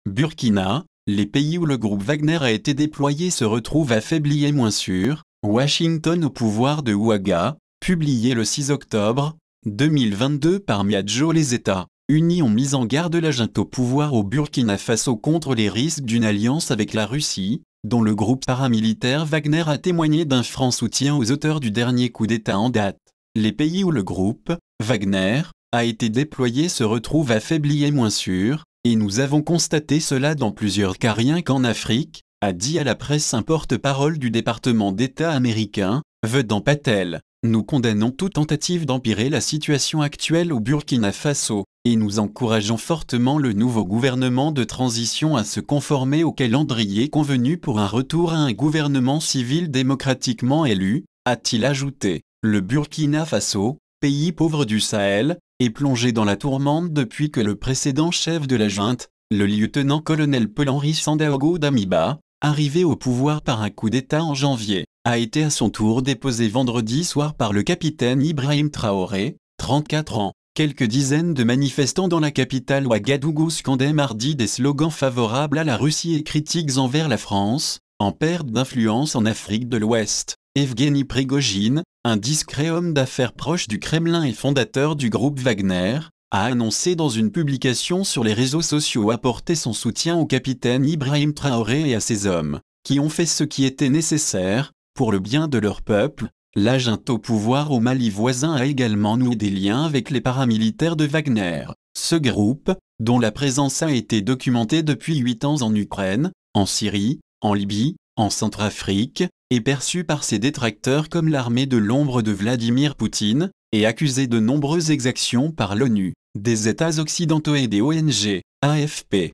Burkina, les pays où le groupe Wagner a été déployé se retrouvent affaiblis et moins sûrs. Washington au pouvoir de Ouaga, publié le 6 octobre 2022 par Miadjo. Les États-Unis ont mis en garde la junte au pouvoir au Burkina Faso contre les risques d'une alliance avec la Russie, dont le groupe paramilitaire Wagner a témoigné d'un franc soutien aux auteurs du dernier coup d'État en date. Les pays où le groupe Wagner a été déployé se retrouvent affaiblis et moins sûrs, et nous avons constaté cela dans plusieurs cas rien qu'en Afrique, a dit à la presse un porte-parole du département d'État américain, Vedant Patel. Nous condamnons toute tentative d'empirer la situation actuelle au Burkina Faso, et nous encourageons fortement le nouveau gouvernement de transition à se conformer au calendrier convenu pour un retour à un gouvernement civil démocratiquement élu, a-t-il ajouté. Le Burkina Faso, pays pauvre du Sahel, est plongé dans la tourmente depuis que le précédent chef de la junte, le lieutenant-colonel Paul-Henri Sandaogo Damiba, arrivé au pouvoir par un coup d'État en janvier, a été à son tour déposé vendredi soir par le capitaine Ibrahim Traoré, 34 ans. Quelques dizaines de manifestants dans la capitale Ouagadougou scandaient mardi des slogans favorables à la Russie et critiques envers la France, en perte d'influence en Afrique de l'Ouest. Evgeny Prigojine, un discret homme d'affaires proche du Kremlin et fondateur du groupe Wagner, a annoncé dans une publication sur les réseaux sociaux apporter son soutien au capitaine Ibrahim Traoré et à ses hommes, qui ont fait ce qui était nécessaire, pour le bien de leur peuple. La junte au pouvoir au Mali voisin a également noué des liens avec les paramilitaires de Wagner. Ce groupe, dont la présence a été documentée depuis 8 ans en Ukraine, en Syrie, en Libye, en Centrafrique, est perçu par ses détracteurs comme l'armée de l'ombre de Vladimir Poutine, et accusé de nombreuses exactions par l'ONU, des États occidentaux et des ONG, AFP.